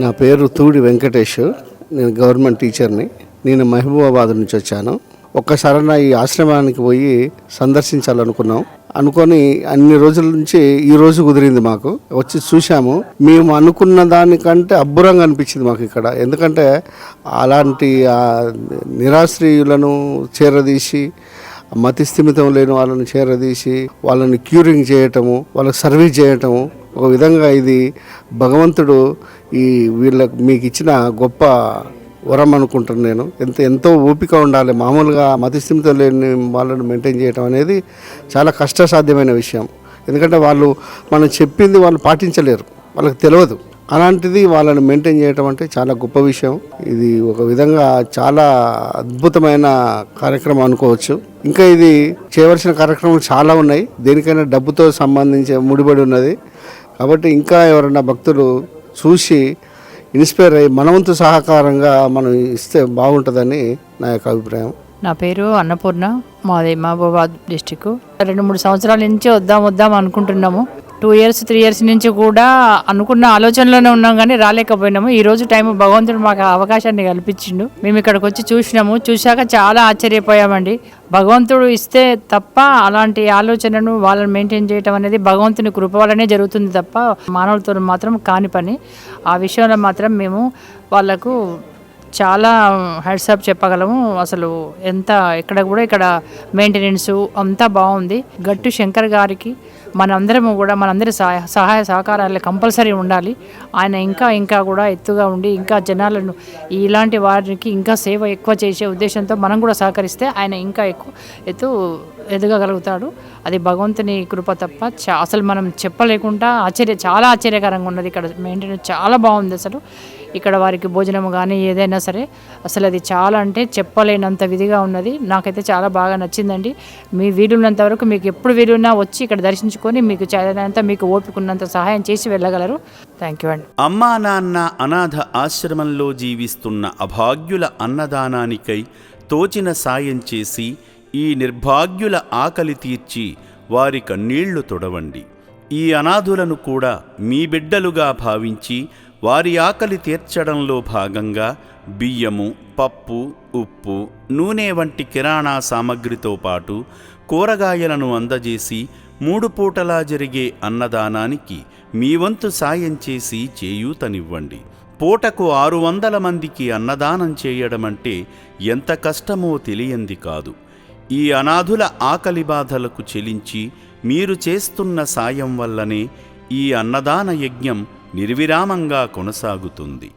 నా పేరు తూడి వెంకటేష్. నేను గవర్నమెంట్ టీచర్ని. నేను మహబూబాబాద్ నుంచి వచ్చాను. ఒక్కసారి ఈ ఆశ్రమానికి పోయి సందర్శించాలనుకున్నాం. అనుకొని అన్ని రోజుల నుంచి ఈ రోజు కుదిరింది. మాకు వచ్చి చూసాము. మేము అనుకున్న దానికంటే అబ్బురంగా అనిపించింది మాకు ఇక్కడ. ఎందుకంటే అలాంటి నిరాశ్రయులను చేరదీసి, మతిస్థిమితం లేని వాళ్ళని చేరదీసి వాళ్ళని క్యూరింగ్ చేయటము, వాళ్ళకి సర్వీస్ చేయటము, ఒక విధంగా ఇది భగవంతుడు వీళ్ళకి మీకు ఇచ్చిన గొప్ప వరం అనుకుంటాను నేను. ఎంతో ఓపిక ఉండాలి. మామూలుగా మతిస్థిమితం లేని వాళ్ళని మెయింటైన్ చేయటం అనేది చాలా కష్టసాధ్యమైన విషయం. ఎందుకంటే మనం చెప్పింది వాళ్ళు పాటించలేరు, వాళ్ళకి తెలియదు. అలాంటిది వాళ్ళని మెయింటైన్ చేయటం అంటే చాలా గొప్ప విషయం. ఇది ఒక విధంగా చాలా అద్భుతమైన కార్యక్రమం అనుకోవచ్చు. ఇంకా ఇది చేయవలసిన కార్యక్రమాలు చాలా ఉన్నాయి. దేనికైనా డబ్బుతో సంబంధించి ముడిపడి ఉన్నది. కాబట్టి ఇంకా ఎవరైనా భక్తులు చూసి ఇన్స్పైర్ అయ్యి మనవంతు సహకారంగా మనం ఇస్తే బాగుంటుందని నా యొక్క అభిప్రాయం. నా పేరు అన్నపూర్ణ, మాది మహబూబాబాద్ డిస్టిక్. 2-3 సంవత్సరాల నుంచి వద్దాం అనుకుంటున్నాము. 2 years 3 years నుంచి కూడా అనుకున్న ఆలోచనలోనే ఉన్నాం, కానీ రాలేకపోయినాము. ఈ రోజు టైం భగవంతుడు మాకు అవకాశాన్ని కల్పించిండు. మేము ఇక్కడికి వచ్చి చూశాక చాలా ఆశ్చర్యపోయామండి. భగవంతుడు ఇస్తే తప్ప అలాంటి ఆలోచనను వాళ్ళని మెయింటైన్ చేయడం అనేది భగవంతుని కృప వల్లనే జరుగుతుంది తప్ప మానవులతో మాత్రం కాని పని. ఆ విషయంలో మాత్రం మేము వాళ్ళకు చాలా హెడ్సప్ చెప్పగలము. అసలు ఇక్కడ మెయింటెనెన్స్ అంతా బాగుంది. గట్టు శంకర్ గారికి మనందరి సహాయ సహకారాలు కంపల్సరీ ఉండాలి. ఆయన ఇంకా కూడా ఎత్తుగా ఉండి ఇంకా జనాలను ఇలాంటి వారికి ఇంకా సేవ ఎక్కువ చేసే ఉద్దేశంతో మనం కూడా సహకరిస్తే ఆయన ఇంకా ఎక్కువ ఎదగగలుగుతాడు. అది భగవంతుని కృప తప్ప అసలు మనం చెప్పలేకుండా చాలా ఆశ్చర్యకరంగా ఉన్నది. ఇక్కడ మెయింటెనెన్స్ చాలా బాగుంది. అసలు ఇక్కడ వారికి భోజనం కానీ ఏదైనా సరే అసలు అది చాలా అంటే చెప్పలేనంత విధిగా ఉన్నది. నాకైతే చాలా బాగా నచ్చిందండి. మీ వీలున్నంత వరకు మీకు ఎప్పుడు వీలున్నా వచ్చి ఇక్కడ దర్శించుకొని మీకు చాలంత మీకు ఓపికన్నంత సహాయం చేసి వెళ్ళగలరు. థ్యాంక్ యూ అండి. అమ్మా నాన్న అనాథ ఆశ్రమంలో జీవిస్తున్న అభాగ్యుల అన్నదానానికై తోచిన సాయం చేసి ఈ నిర్భాగ్యుల ఆకలి తీర్చి వారి కన్నీళ్లు తొడవండి. ఈ అనాథులను కూడా మీ బిడ్డలుగా భావించి వారి ఆకలి తీర్చడంలో భాగంగా బియ్యము, పప్పు, ఉప్పు, నూనె వంటి కిరాణా సామగ్రితో పాటు కూరగాయలను అందజేసి 3 పూటలా జరిగే అన్నదానానికి మీ వంతు సాయం చేసి చేయూతనివ్వండి. పూటకు 600 మందికి అన్నదానం చేయడమంటే ఎంత కష్టమో తెలియంది కాదు. ఈ అనాథుల ఆకలి బాధలకు చెలించి మీరు చేస్తున్న సాయం వల్లనే ఈ అన్నదాన యజ్ఞం నిర్విరామంగా కొనసాగుతుంది.